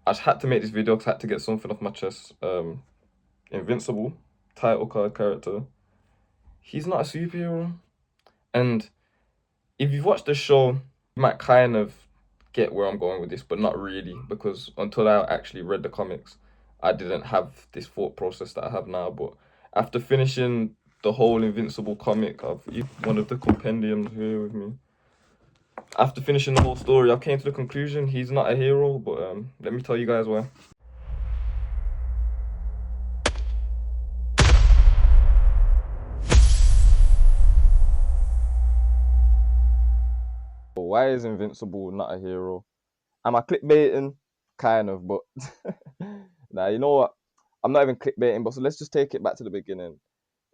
I just had to make this video because I had to get something off my chest. Invincible, title card character. He's not a superhero. And if you've watched the show, you might kind of get where I'm going with this, but not really, because until I actually read the comics, I didn't have this thought process that I have now. But after finishing the whole Invincible comic, I've one of the compendiums here with me. After finishing the whole story, I came to the conclusion he's not a hero, but let me tell you guys why. Why is Invincible not a hero? Am I clickbaiting? Kind of, but nah, you know what? I'm not even clickbaiting, but so let's just take it back to the beginning.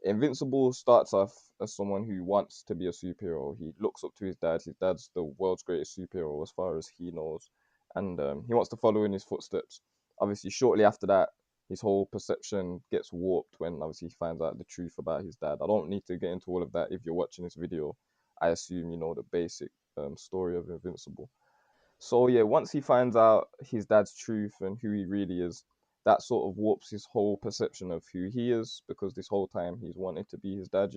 Invincible starts off as someone who wants to be a superhero. He looks up to his dad. His dad's the world's greatest superhero as far as he knows, and he wants to follow in his footsteps. Obviously, shortly after that, his whole perception gets warped when obviously he finds out the truth about his dad. I don't need to get into all of that if you're watching this video. I assume you know the basic story of Invincible. So yeah, once he finds out his dad's truth and who he really is, that sort of warps his whole perception of who he is because this whole time he's wanted to be his dad.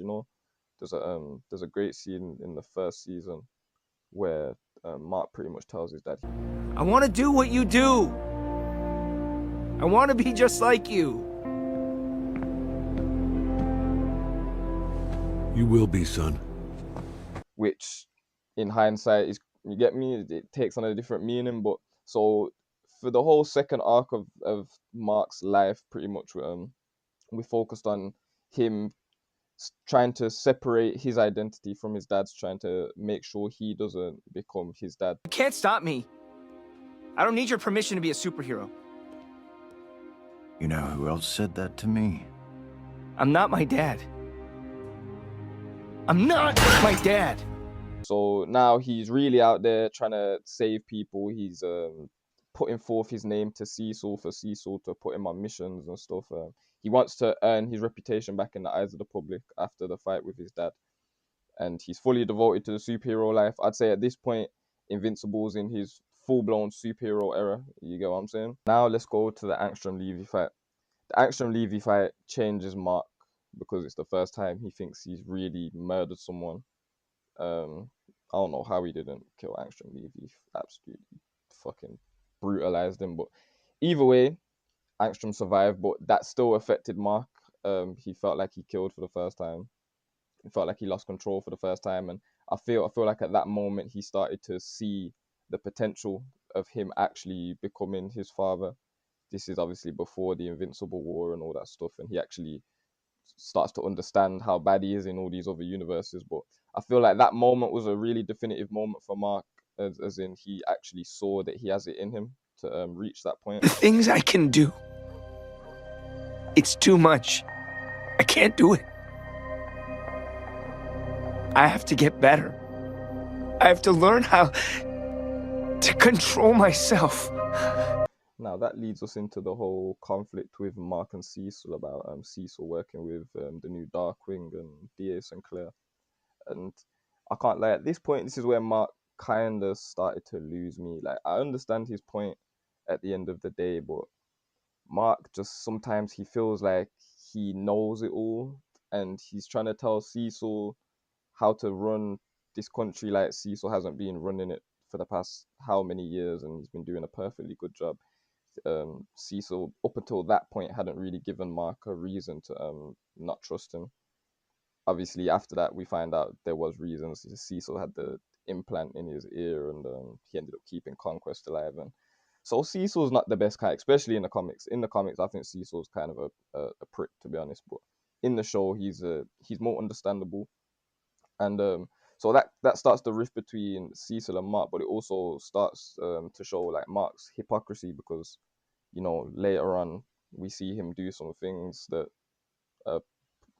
There's a great scene in the first season where Mark pretty much tells his dad, I want to do what you do. I want to be just like you. You will be, son. which in hindsight is, you get me, it takes on a different meaning. But so for the whole second arc of Mark's life, pretty much we focused on him trying to separate his identity from his dad's, trying to make sure he doesn't become his dad. You can't stop me. I don't need your permission to be a superhero. You know who else said that to me? I'm not my dad. I'm not my dad. So now he's really out there trying to save people. He's putting forth his name to Cecil for Cecil to put him on missions and stuff. He wants to earn his reputation back in the eyes of the public after the fight with his dad. And he's fully devoted to the superhero life. I'd say at this point, Invincible's in his full-blown superhero era. You get what I'm saying? Now let's go to the Angstrom Levy fight. The Angstrom Levy fight changes Mark because it's the first time he thinks he's really murdered someone. I don't know how he didn't kill Angstrom Levy. Absolutely fucking brutalized him. But either way, Angstrom survived, but that still affected Mark. He felt like he killed for the first time. He felt like he lost control for the first time, and I feel like at that moment he started to see the potential of him actually becoming his father. This is obviously before the Invincible War and all that stuff, and he actually starts to understand how bad he is in all these other universes. But I feel like that moment was a really definitive moment for Mark, as in he actually saw that he has it in him to reach that point. The things I can do. It's too much. I can't do it. I have to get better. I have to learn how to control myself. Now that leads us into the whole conflict with Mark and Cecil about Cecil working with the new Darkwing and DA Sinclair. And I can't lie, at this point, this is where Mark kind of started to lose me. Like, I understand his point at the end of the day, but Mark just sometimes he feels like he knows it all, and he's trying to tell Cecil how to run this country like Cecil hasn't been running it for the past how many years, and he's been doing a perfectly good job. Cecil, up until that point, hadn't really given Mark a reason to not trust him. Obviously, after that, we find out there was reasons. Cecil had the implant in his ear, and he ended up keeping Conquest alive. And so Cecil's not the best guy, especially in the comics. In the comics, I think Cecil's kind of a prick, to be honest. But in the show, he's more understandable, and so that starts the rift between Cecil and Mark. But it also starts to show like Mark's hypocrisy because later on we see him do some things that are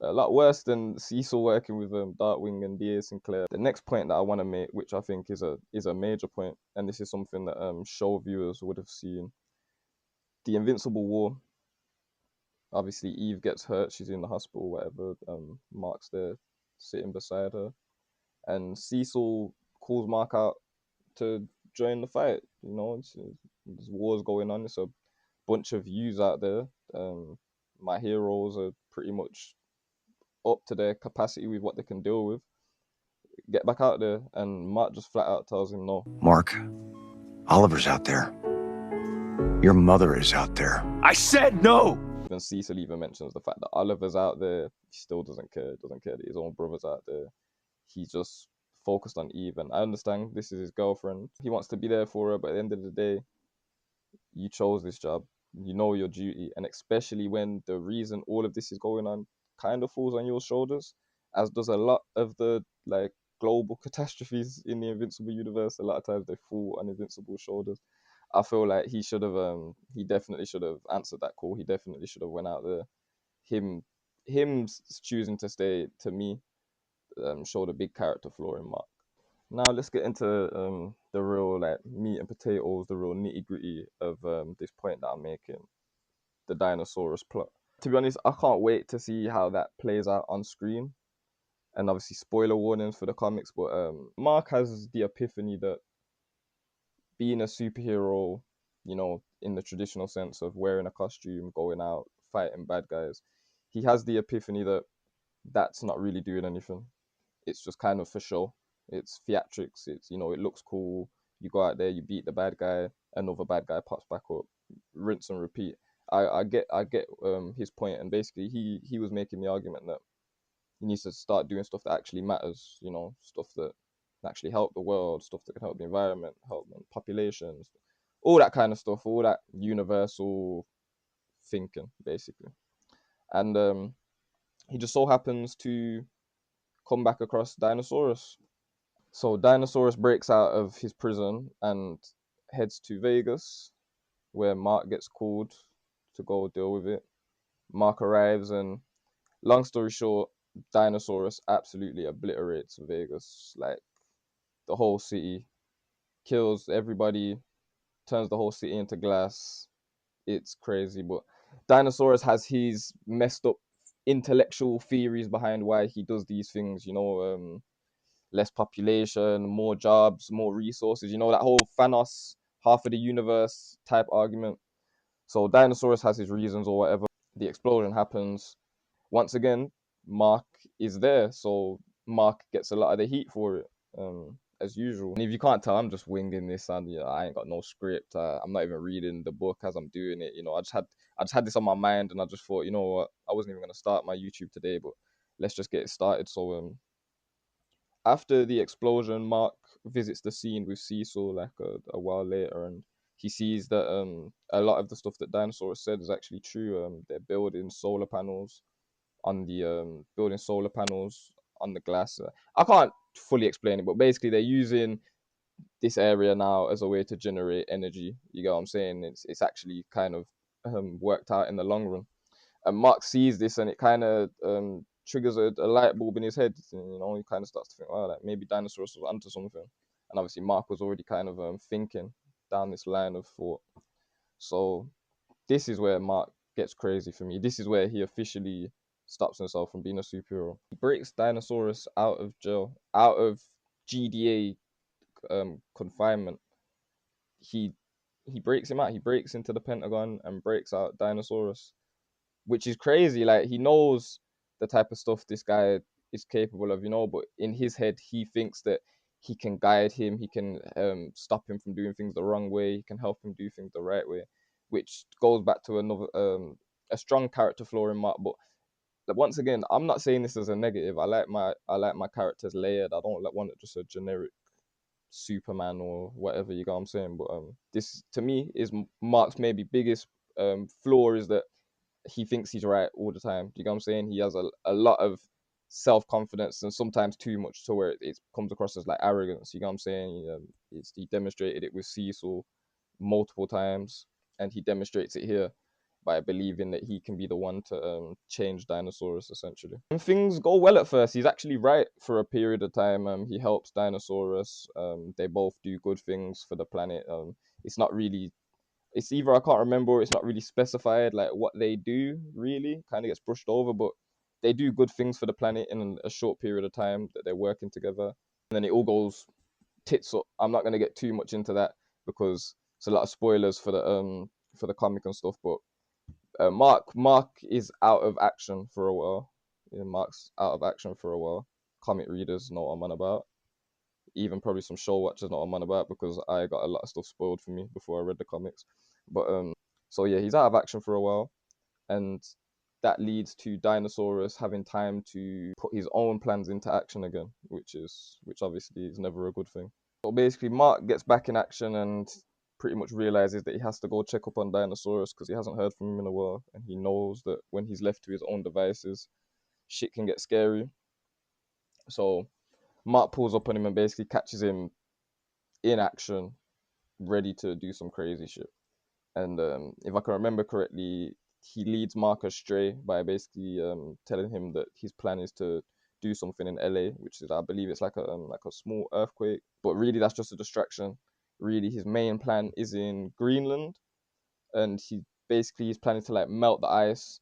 a lot worse than Cecil working with Darkwing and DA Sinclair. The next point that I want to make, which I think is a major point, and this is something that show viewers would have seen, the Invincible War. Obviously, Eve gets hurt; she's in the hospital, whatever. Mark's there, sitting beside her, and Cecil calls Mark out to join the fight. There's wars going on. It's a bunch of yous out there. Um, my heroes are pretty much up to their capacity with what they can deal with. Get back out there, and Mark just flat out tells him no. Mark, Oliver's out there. Your mother is out there. I said no! Even Cecil even mentions the fact that Oliver's out there. He still doesn't care. Doesn't care that his own brother's out there. He's just focused on Eve. And I understand this is his girlfriend. He wants to be there for her, but at the end of the day, you chose this job. You know your duty, and especially when the reason all of this is going on kind of falls on your shoulders, as does a lot of the like global catastrophes in the Invincible universe. A lot of times they fall on Invincible's shoulders. I feel like he should have, he definitely should have answered that call. He definitely should have went out there. Him, him choosing to stay, to me, showed a big character flaw in Mark. Now let's get into the real like meat and potatoes, the real nitty gritty of this point that I'm making, the Dinosaurus plot. To be honest, I can't wait to see how that plays out on screen. And obviously, spoiler warnings for the comics, but Mark has the epiphany that being a superhero, you know, in the traditional sense of wearing a costume, going out, fighting bad guys, he has the epiphany that that's not really doing anything. It's just kind of for show. It's theatrics. It's, you know, it looks cool. You go out there, you beat the bad guy, another bad guy pops back up, rinse and repeat. I get his point, and basically he was making the argument that he needs to start doing stuff that actually matters. You know, stuff that can actually help the world, stuff that can help the environment, help populations, all that kind of stuff, all that universal thinking, basically. And he just so happens to come back across Dinosaurus. So Dinosaurus breaks out of his prison and heads to Vegas, where Mark gets called to go deal with it. Mark arrives, and long story short, Dinosaurus absolutely obliterates Vegas. Like the whole city, kills everybody, turns the whole city into glass. It's crazy, but Dinosaurus has his messed up intellectual theories behind why he does these things. You know, less population, more jobs, more resources. You know, that whole Thanos, half of the universe type argument. So Dinosaurus has his reasons or whatever. The explosion happens. Once again, Mark is there. So Mark gets a lot of the heat for it, as usual. And if you can't tell, I'm just winging this, and you know, I ain't got no script. I'm not even reading the book as I'm doing it. You know, I just had this on my mind, and I just thought, you know what, I wasn't even gonna start my YouTube today, but let's just get it started. So after the explosion, Mark visits the scene with Cecil like a while later, and he sees that a lot of the stuff that Dinosaurus said is actually true. They're building solar panels on the glass. I can't fully explain it, but basically they're using this area now as a way to generate energy. You get what I'm saying? It's actually kind of worked out in the long run. And Mark sees this, and it kind of triggers a light bulb in his head. And, you know, he kind of starts to think, well, like maybe dinosaurs was onto something. And obviously, Mark was already kind of thinking down this line of thought. So this is where Mark gets crazy for me. This is where he officially stops himself from being a superhero. He breaks Dinosaurus out of jail, out of GDA confinement. He he breaks him out. He breaks into the Pentagon and breaks out Dinosaurus, which is crazy. Like he knows the type of stuff this guy is capable of, you know, but in his head he thinks that he can guide him, he can stop him from doing things the wrong way, he can help him do things the right way, which goes back to another a strong character flaw in Mark. But once again, I'm not saying this as a negative. I like my characters layered. I don't like want it just a generic Superman or whatever, you know what I'm saying. But this to me is Mark's maybe biggest flaw, is that he thinks he's right all the time. Do you know what I'm saying? He has a lot of self confidence, and sometimes too much, to where it comes across as like arrogance. You know what I'm saying? He demonstrated it with Cecil multiple times, and he demonstrates it here by believing that he can be the one to change Dinosaurus essentially. And things go well at first. He's actually right for a period of time. He helps Dinosaurus. They both do good things for the planet. It's not really, it's either I can't remember, or it's not really specified like what they do really. Kind of gets brushed over, but they do good things for the planet in a short period of time that they're working together. And then it all goes tits up. I'm not going to get too much into that because it's a lot of spoilers for the comic and stuff. But Mark is out of action for a while. Yeah, Mark's out of action for a while. Comic readers know what I'm on about. Even probably some show watchers know what I'm on about, because I got a lot of stuff spoiled for me before I read the comics. But so yeah, he's out of action for a while, and that leads to Dinosaurus having time to put his own plans into action again, which obviously is never a good thing. So basically, Mark gets back in action and pretty much realizes that he has to go check up on Dinosaurus because he hasn't heard from him in a while, and he knows that when he's left to his own devices, shit can get scary. So Mark pulls up on him and basically catches him in action, ready to do some crazy shit. And if I can remember correctly, he leads Mark astray by basically telling him that his plan is to do something in LA, which is, I believe, it's like a small earthquake. But really, that's just a distraction. Really, his main plan is in Greenland, and he basically is planning to like melt the ice,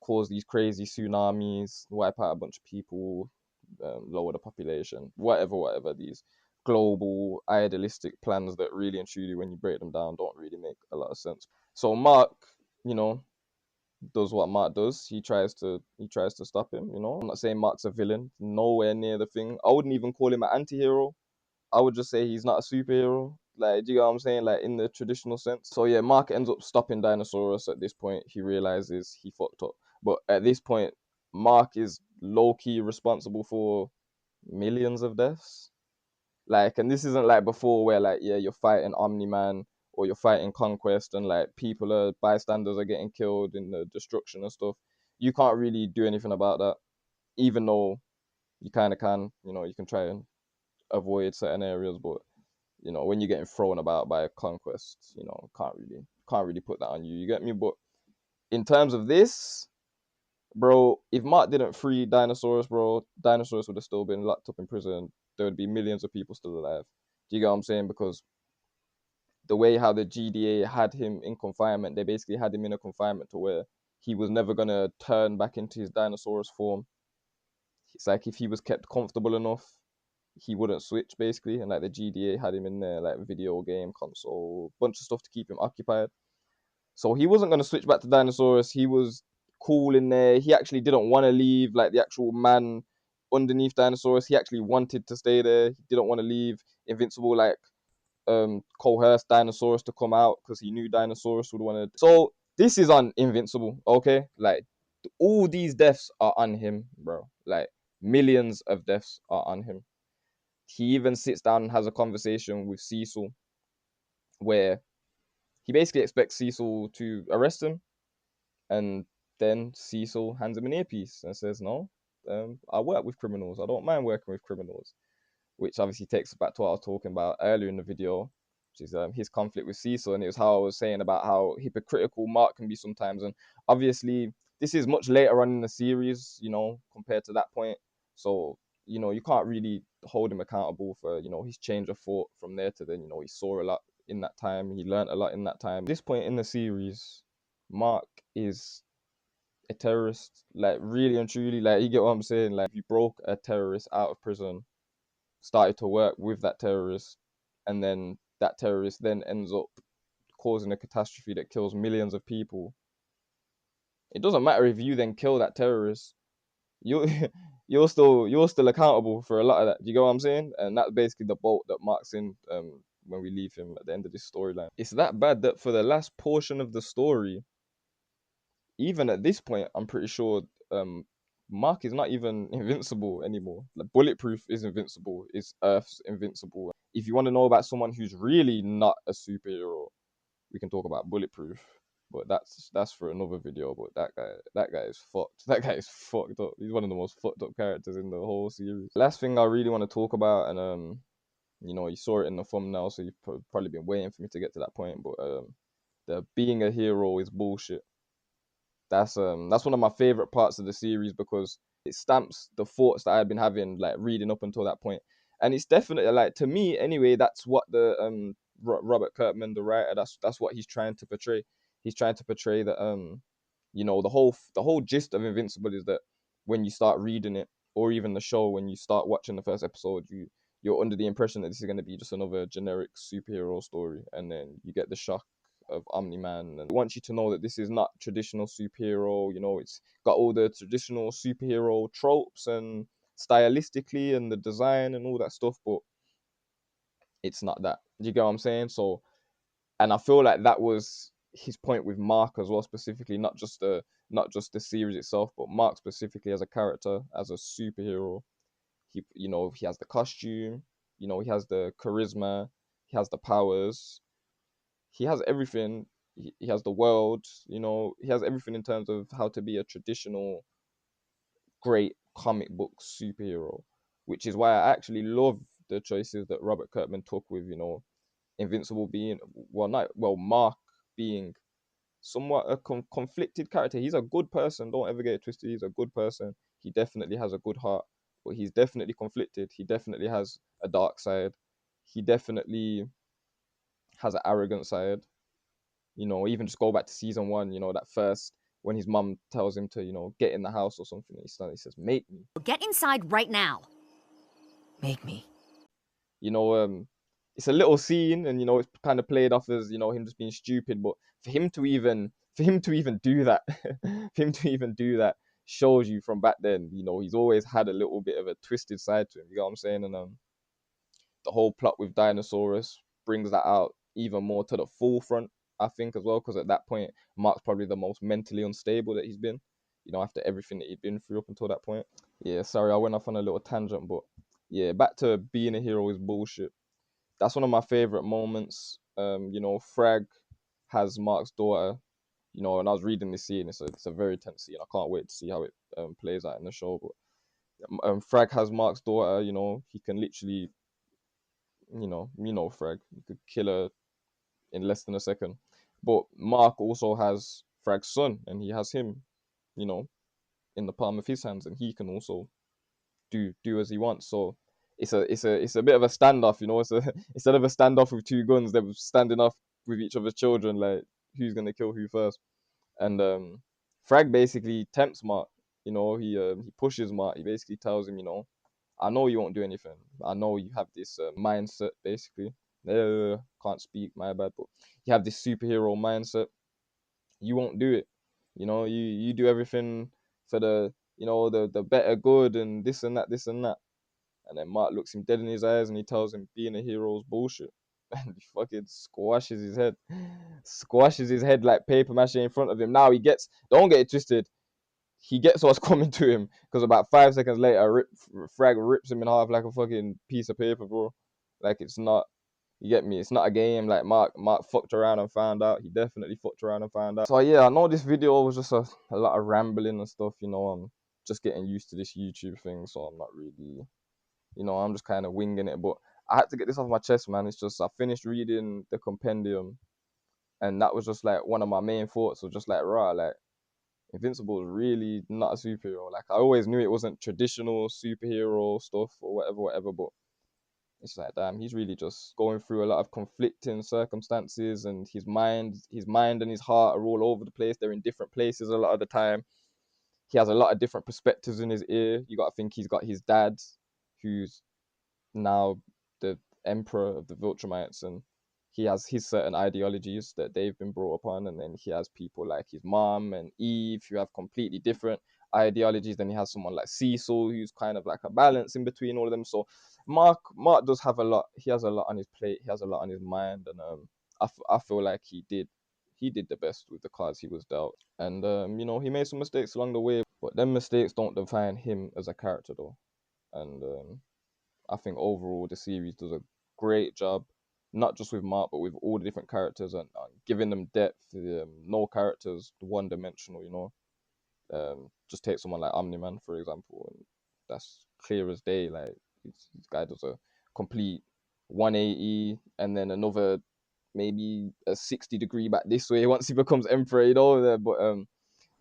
cause these crazy tsunamis, wipe out a bunch of people, lower the population, whatever. These global idealistic plans that really and truly, when you break them down, don't really make a lot of sense. So Mark, you know, does what Mark does. He tries to stop him. I'm not saying Mark's a villain, nowhere near the thing. I wouldn't even call him an anti-hero. I would just say he's not a superhero. Like, do you get what I'm saying? Like, in the traditional sense. So yeah, Mark ends up stopping Dinosaurus at this point. He realizes he fucked up. But at this point, Mark is low-key responsible for millions of deaths. Like, and this isn't like before where like, yeah, you're fighting Omni-Man or you're fighting Conquest and like bystanders are getting killed in the destruction and stuff. You can't really do anything about that, even though you kind of can. You can try and avoid certain areas, but when you're getting thrown about by a conquest, can't really put that on you. You get me? But in terms of this, bro, if Mark didn't free Dinosaurus, bro, Dinosaurus would have still been locked up in prison. There would be millions of people still alive. Do you get what I'm saying? Because the way how the GDA had him in confinement, they basically had him in a confinement to where he was never gonna turn back into his Dinosaurus form. It's like if he was kept comfortable enough, he wouldn't switch basically, and like the GDA had him in there, like video game console, bunch of stuff to keep him occupied. So he wasn't gonna switch back to Dinosaurus. He was cool in there. He actually didn't want to leave, like the actual man underneath Dinosaurus. He actually wanted to stay there. He didn't want to leave. Invincible like coerced Dinosaurus to come out because he knew Dinosaurus would want to. So this is on Invincible, okay? Like all these deaths are on him, bro. Like millions of deaths are on him. He even sits down and has a conversation with Cecil where he basically expects Cecil to arrest him, and then Cecil hands him an earpiece and says, "No, I work with criminals. I don't mind working with criminals." Which obviously takes us back to what I was talking about earlier in the video, which is his conflict with Cecil, and it was how I was saying about how hypocritical Mark can be sometimes. And obviously, this is much later on in the series, compared to that point. So you can't really hold him accountable for his change of thought from there to then. He saw a lot in that time, he learned a lot in that time. At this point in the series, Mark is a terrorist, like really and truly. Like, you get what I'm saying? Like, if you broke a terrorist out of prison, started to work with that terrorist, and then that terrorist then ends up causing a catastrophe that kills millions of people. It doesn't matter if you then kill that terrorist. You you're still accountable for a lot of that. Do you get what I'm saying? And that's basically the boat that Mark's in when we leave him at the end of this storyline. It's that bad that for the last portion of the story, even at this point, I'm pretty sure Mark is not even invincible anymore. Like, Bulletproof is invincible. It's Earth's invincible. If you want to know about someone who's really not a superhero, we can talk about Bulletproof. But that's for another video. But that guy is fucked. That guy is fucked up. He's one of the most fucked up characters in the whole series. Last thing I really want to talk about, and you saw it in the thumbnail, so you've probably been waiting for me to get to that point. But the being a hero is bullshit. That's one of my favorite parts of the series because it stamps the thoughts that I've been having, like, reading up until that point. And it's definitely, like, to me anyway, that's what the Robert Kirkman, the writer, that's what he's trying to portray. He's trying to portray that the whole gist of Invincible is that when you start reading it, or even the show, when you start watching the first episode, you're under the impression that this is going to be just another generic superhero story, and then you get the shock of Omni-Man, and wants you to know that this is not traditional superhero. You know, it's got all the traditional superhero tropes and stylistically and the design and all that stuff, but it's not that. Do you get what I'm saying? So, and I feel like that was his point with Mark as well, specifically, not just the series itself, but Mark specifically as a character, as a superhero. He has the costume, he has the charisma, he has the powers, he has everything. He has the world, he has everything in terms of how to be a traditional great comic book superhero, which is why I actually love the choices that Robert Kirkman took with, Invincible being, well, not, well, Mark being somewhat a conflicted character. He's a good person. Don't ever get it twisted. He's a good person. He definitely has a good heart, but he's definitely conflicted. He definitely has a dark side. He definitely has an arrogant side. Even just go back to season one. That first when his mum tells him to, get in the house or something. He says, "Make me." Get inside right now. Make me. You know, it's a little scene, and it's kind of played off as him just being stupid. But for him to even do that, for him to even do that shows you from back then. He's always had a little bit of a twisted side to him. You know what I'm saying? And the whole plot with Dinosaurus brings that out even more to the forefront, I think, as well, because at that point, Mark's probably the most mentally unstable that he's been. After everything that he'd been through up until that point. Yeah, sorry, I went off on a little tangent, but yeah, back to being a hero is bullshit. That's one of my favorite moments. Frag has Mark's daughter. And I was reading this scene. It's a very tense scene. I can't wait to see how it plays out in the show. But Frag has Mark's daughter. He can literally, Frag. He could kill her in less than a second. But Mark also has Frag's son, and he has him, you know, in the palm of his hands, and he can also do as he wants. So it's a bit of a standoff, It's instead of a standoff with two guns, they're standing off with each other's children, like who's gonna kill who first. And Frag basically tempts Mark. He pushes Mark. He basically tells him, I know you won't do anything. I know you have this mindset, basically. Can't speak, my bad. But you have this superhero mindset. You won't do it. You do everything for the better good and this and that, this and that. And then Mark looks him dead in his eyes and he tells him being a hero is bullshit. And he fucking squashes his head. Squashes his head like paper mache in front of him. Now don't get it twisted, he gets what's coming to him, because about 5 seconds later, Frag rips him in half like a fucking piece of paper, bro. Like, it's not, you get me? It's not a game. Like, Mark fucked around and found out. He definitely fucked around and found out. So yeah, I know this video was just a lot of rambling and stuff. I'm just getting used to this YouTube thing, so I'm not really, I'm just kind of winging it. But I had to get this off my chest, man. It's just I finished reading the compendium, and that was just like one of my main thoughts. Was just like, right, like, Invincible is really not a superhero. Like, I always knew it wasn't traditional superhero stuff or whatever, but it's like, damn, he's really just going through a lot of conflicting circumstances, and his mind and his heart are all over the place. They're in different places a lot of the time. He has a lot of different perspectives in his ear. You got to think he's got his dad, who's now the emperor of the Viltrumites, and he has his certain ideologies that they've been brought upon, and then he has people like his mom and Eve who have completely different ideologies. Then he has someone like Cecil who's kind of like a balance in between all of them. So Mark does have a lot. He has a lot on his plate. He has a lot on his mind, and I feel like he did the best with the cards he was dealt. And he made some mistakes along the way, but them mistakes don't define him as a character though. And I think overall the series does a great job, not just with Mark, but with all the different characters, and giving them depth. No characters one dimensional, just take someone like Omni Man, for example, and that's clear as day. Like, this guy does a complete 180, and then another maybe a 60-degree back this way once he becomes Emperor, But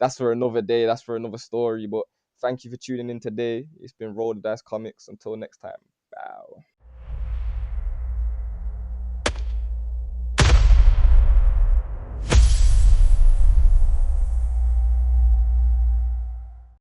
that's for another day. That's for another story. But thank you for tuning in today. It's been Roll the Dice Comics. Until next time. Bow.